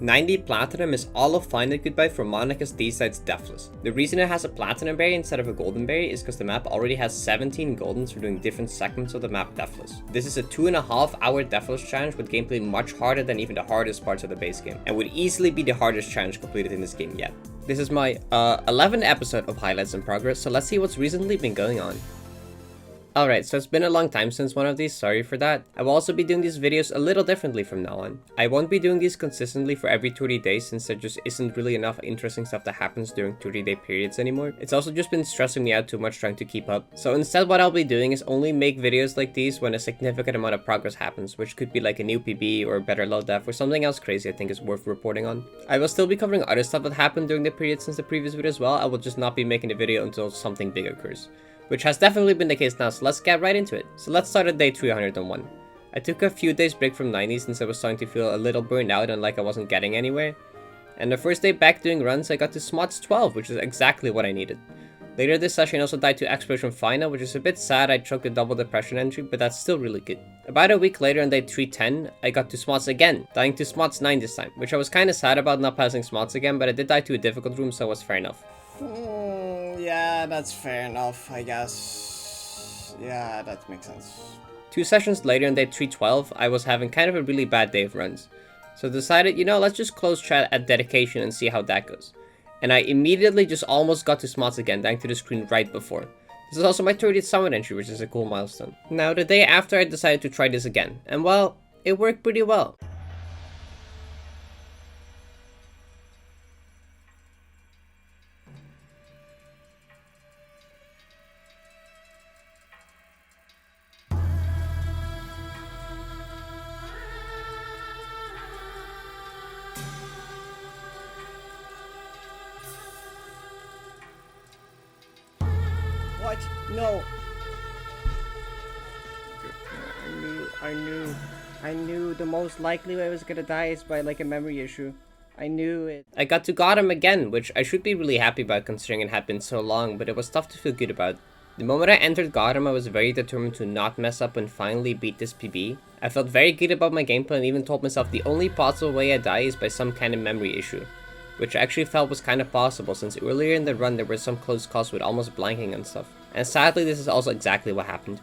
90 Platinum is all of Find It Goodbye from Monica's D-Side's Deathless. The reason it has a Platinum berry instead of a Golden berry is because the map already has 17 Goldens for doing different segments of the map Deathless. This is a 2.5 hour Deathless challenge with gameplay much harder than even the hardest parts of the base game, and would easily be the hardest challenge completed in this game yet. This is my 11th episode of Highlights in Progress, so let's see what's recently been going on. Alright, so it's been a long time since one of these, sorry for that. I will also be doing these videos a little differently from now on. I won't be doing these consistently for every 30 days since there just isn't really enough interesting stuff that happens during 30-day periods anymore. It's also just been stressing me out too much trying to keep up. So instead what I'll be doing is only make videos like these when a significant amount of progress happens, which could be like a new PB or a better low def or something else crazy I think is worth reporting on. I will still be covering other stuff that happened during the period since the previous video as well. I will just not be making a video until something big occurs, which has definitely been the case now, so let's get right into it. So let's start at day 301. I took a few days break from 90 since I was starting to feel a little burned out and like I wasn't getting anywhere. And the first day back doing runs, I got to smots 12, which is exactly what I needed. Later this session I also died to Exploration Final, which is a bit sad. I choked a double depression entry, but that's still really good. About a week later on day 310, I got to smots again, dying to smots 9 this time, which I was kinda sad about not passing smots again, but I did die to a difficult room, so it was fair enough. Yeah, that's fair enough, I guess. Yeah, that makes sense. 2 sessions later on day 312, I was having kind of a really bad day of runs. So decided, you know, let's just close chat at dedication and see how that goes. And I immediately just almost got to smots again, dying to the screen right before. This is also my 30th summit entry, which is a cool milestone. Now, the day after I decided to try this again, and well, it worked pretty well. What? No. I knew the most likely way I was gonna die is by like a memory issue. I knew it. I got to Gotham again, which I should be really happy about considering it had been so long, but it was tough to feel good about. The moment I entered Gotham, I was very determined to not mess up and finally beat this PB. I felt very good about my gameplay and even told myself the only possible way I die is by some kind of memory issue, which I actually felt was kind of possible since earlier in the run there were some close calls with almost blanking and stuff. And sadly this is also exactly what happened.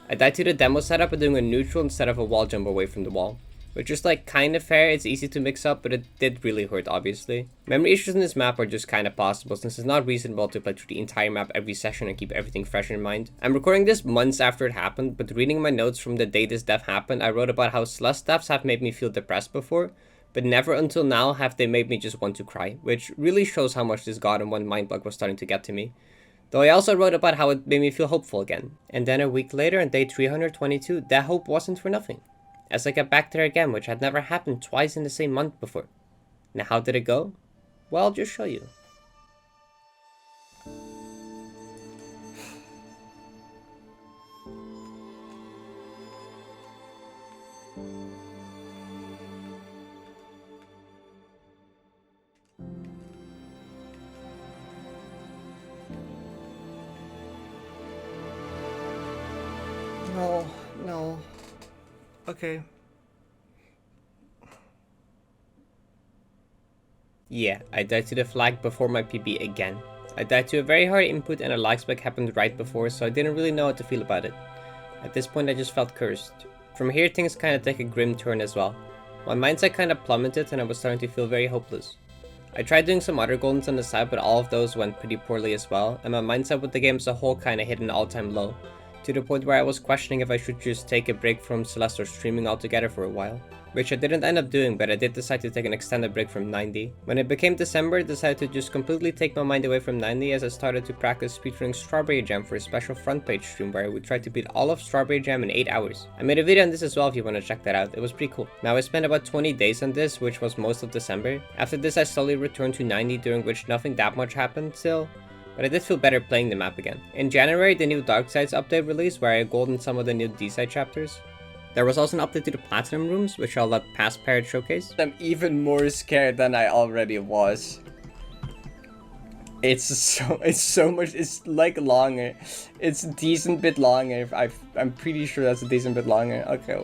I died to the demo setup by doing a neutral instead of a wall jump away from the wall, which is like kind of fair. It's easy to mix up, but it did really hurt obviously. Memory issues in this map are just kind of possible since it's not reasonable to play through the entire map every session and keep everything fresh in mind. I'm recording this months after it happened, but reading my notes from the day this death happened, I wrote about how Celeste deaths have made me feel depressed before, but never until now have they made me just want to cry, which really shows how much this God in One mind bug was starting to get to me. Though I also wrote about how it made me feel hopeful again. And then a week later on day 322, that hope wasn't for nothing, as I got back there again, which had never happened twice in the same month before. Now how did it go? Well, I'll just show you. No. Okay. Yeah, I died to the flag before my PB again. I died to a very hard input and a lag spike happened right before, so I didn't really know how to feel about it. At this point I just felt cursed. From here things kinda take a grim turn as well. My mindset kinda plummeted and I was starting to feel very hopeless. I tried doing some other goldens on the side, but all of those went pretty poorly as well, and my mindset with the game as a whole kinda hit an all-time low, to the point where I was questioning if I should just take a break from Celeste or streaming altogether for a while. Which I didn't end up doing, but I did decide to take an extended break from 90. When it became December, I decided to just completely take my mind away from 90 as I started to practice speedrunning Strawberry Jam for a special front page stream where I would try to beat all of Strawberry Jam in 8 hours. I made a video on this as well if you want to check that out, it was pretty cool. Now I spent about 20 days on this, which was most of December. After this I slowly returned to 90, during which nothing that much happened still, but I did feel better playing the map again. In January, the new Dark Sides update released where I goldened some of the new D-side chapters. There was also an update to the Platinum rooms, which I'll let past Parrot showcase. I'm even more scared than I already was. It's so much, it's like longer. It's a decent bit longer. I'm pretty sure that's a decent bit longer. Okay.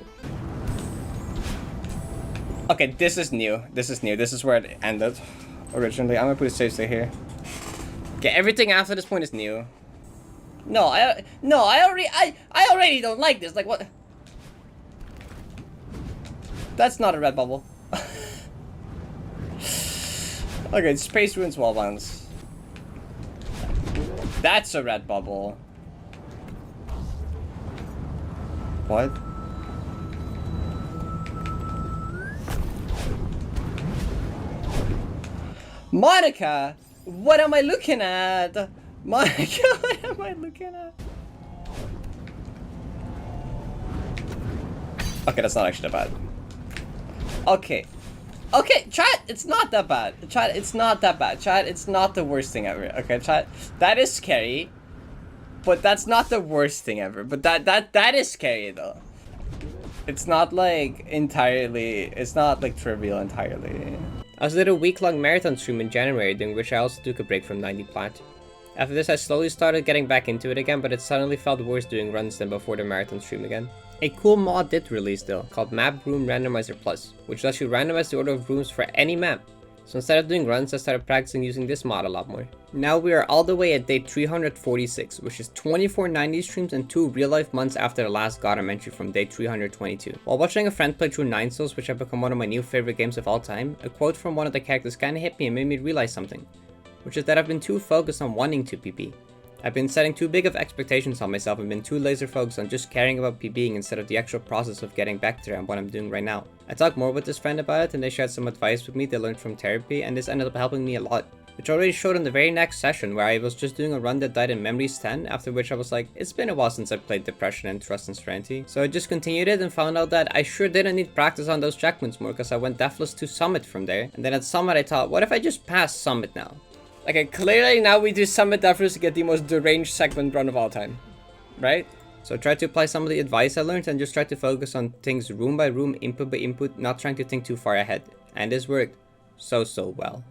Okay, this is new. This is new. This is where it ended originally. I'm gonna put a save state here. Okay, everything after this point is new. No, I already don't like this. Like what? That's not a red bubble. Okay, Space Ruins Wallbounds. That's a red bubble. What? Monica! What am I looking at? Monica, what am I looking at? Okay, that's not actually that bad. Okay. Okay, chat, it's not that bad. Chat, it's not that bad. Chat, it's not the worst thing ever. Okay, chat, that is scary. But that's not the worst thing ever. But that is scary though. It's not like entirely, it's not like trivial entirely. I also did a week-long marathon stream in January, during which I also took a break from 90 plat. After this I slowly started getting back into it again, but it suddenly felt worse doing runs than before the marathon stream again. A cool mod did release though, called Map Room Randomizer Plus, which lets you randomize the order of rooms for any map. So instead of doing runs, I started practicing using this mod a lot more. Now we are all the way at day 346, which is 24 90 streams and 2 real-life months after the last Gotham entry from day 322. While watching a friend play through Nine Souls, which has become one of my new favorite games of all time, a quote from one of the characters kinda hit me and made me realize something, which is that I've been too focused on wanting to PB. I've been setting too big of expectations on myself and been too laser focused on just caring about PBing instead of the actual process of getting back there and what I'm doing right now. I talked more with this friend about it and they shared some advice with me they learned from therapy, and this ended up helping me a lot. Which I already showed in the very next session where I was just doing a run that died in Memories 10, after which I was like, it's been a while since I played Depression and Trust and Serenity. So I just continued it and found out that I sure didn't need practice on those checkpoints more because I went deathless to Summit from there. And then at Summit I thought, what if I just pass Summit now? Okay, clearly now we do Summit deathless to get the most deranged segment run of all time. Right? So I tried to apply some of the advice I learned and just tried to focus on things room by room, input by input, not trying to think too far ahead. And this worked so well.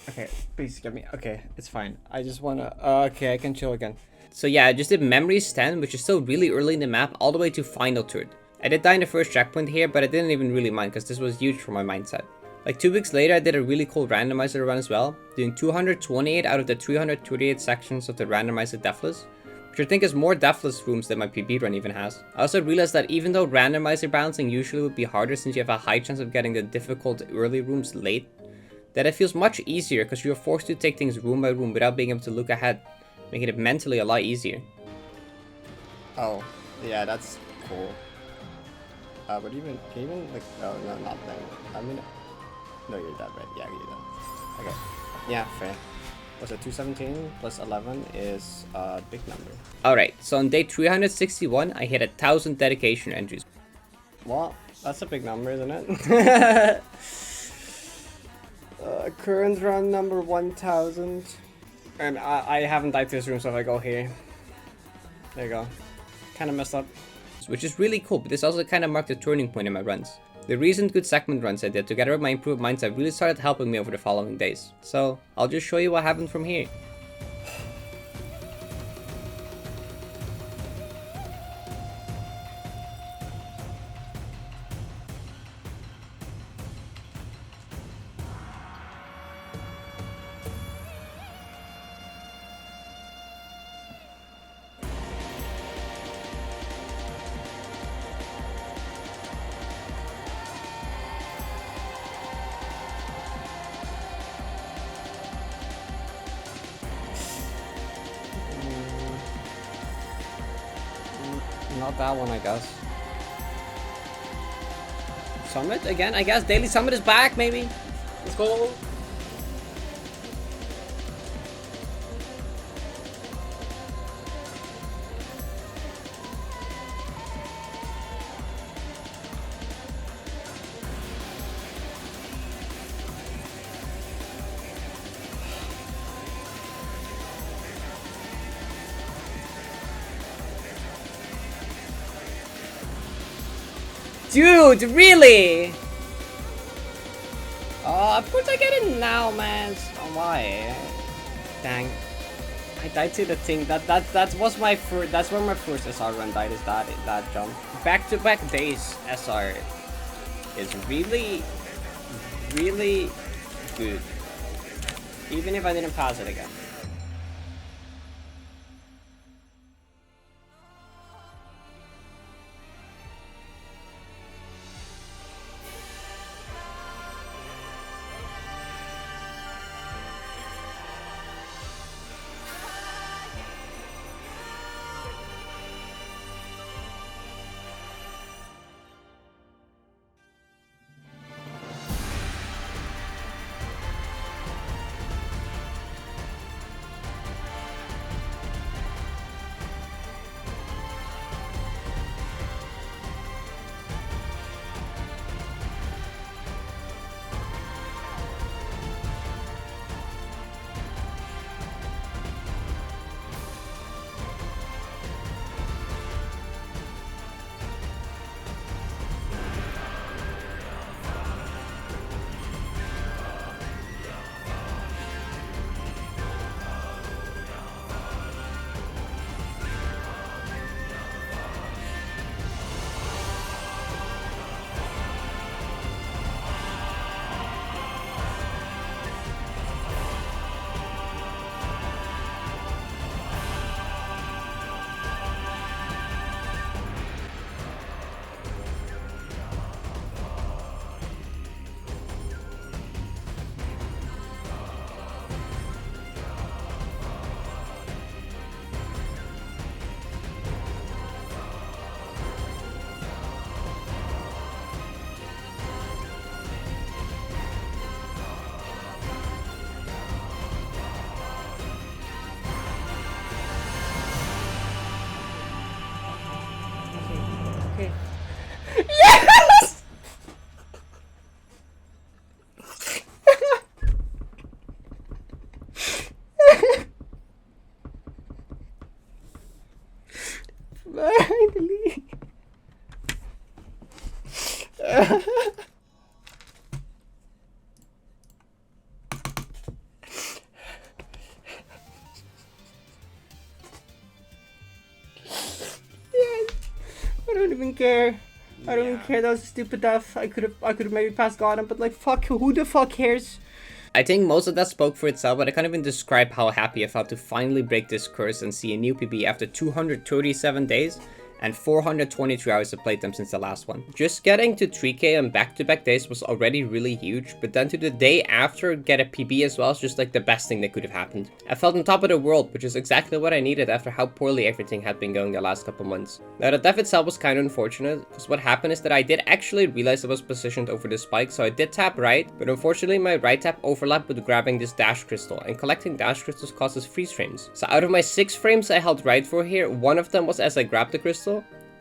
Okay, please get me. Okay, it's fine. I just wanna, okay, I can chill again. So yeah, I just did Memories 10, which is still really early in the map, all the way to Final Third. I did die in the first checkpoint here, but I didn't even really mind, because this was huge for my mindset. Like 2 weeks later, I did a really cool randomizer run as well, doing 228 out of the 338 sections of the randomizer deathless, which I think is more deathless rooms than my PB run even has. I also realized that even though randomizer balancing usually would be harder since you have a high chance of getting the difficult early rooms late, that it feels much easier because you're forced to take things room by room without being able to look ahead, making it mentally a lot easier. Oh, yeah, that's cool. But can you even, like, oh, no, not then. I mean, no, you're dead, right? Yeah, you're dead. Okay. Yeah, fair. Was it 217 plus 11 is a big number. Alright, so on day 361, I hit 1,000 dedication entries. Well, that's a big number, isn't it? Current run number 1000. And I haven't died to this room, so if I go here. There you go. Kinda messed up. Which is really cool, but this also kind of marked a turning point in my runs. The recent good segment runs I did, together with my improved mindset, really started helping me over the following days. So, I'll just show you what happened from here. Not that one, I guess. Summit again, I guess. Daily Summit is back, maybe. Let's go. Dude, really? of course I get it now, man. Oh, why? Dang. I died to the thing. That was my first. That's where my first SR run died. Is that jump? Back-to-back days SR is really good. Even if I didn't pass it again. Okay. Yes! Finally. I don't even care. I don't even care. That was a stupid death. I could have maybe passed God him, but like, fuck, who the fuck cares? I think most of that spoke for itself, but I can't even describe how happy I felt to finally break this curse and see a new PB after 237 days and 423 hours of playtime since the last one. Just getting to 3k on back-to-back days was already really huge, but then to the day after get a PB as well is just like the best thing that could have happened. I felt on top of the world, which is exactly what I needed after how poorly everything had been going the last couple months. Now the death itself was kind of unfortunate, because what happened is that I did actually realize I was positioned over the spike, so I did tap right, but unfortunately my right tap overlapped with grabbing this dash crystal, and collecting dash crystals causes freeze frames. So out of my 6 frames I held right for here, 1 of them was as I grabbed the crystal,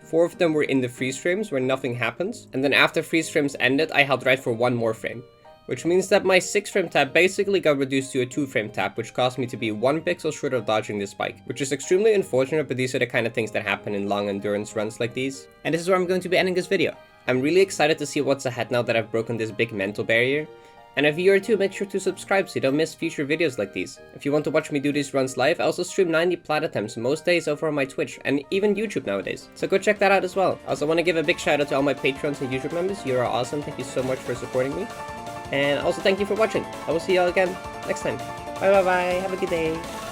4 of them were in the freeze frames where nothing happens, and then after freeze frames ended, I held right for 1 more frame. Which means that my 6 frame tap basically got reduced to a 2 frame tap, which caused me to be 1 pixel short of dodging the spike. Which is extremely unfortunate, but these are the kind of things that happen in long endurance runs like these. And this is where I'm going to be ending this video. I'm really excited to see what's ahead now that I've broken this big mental barrier. And if you are too, make sure to subscribe so you don't miss future videos like these. If you want to watch me do these runs live, I also stream 90 plat attempts most days over on my Twitch, and even YouTube nowadays. So go check that out as well. I also want to give a big shout out to all my Patreons and YouTube members. You are awesome, thank you so much for supporting me. And also thank you for watching. I will see you all again next time. Bye bye bye, have a good day.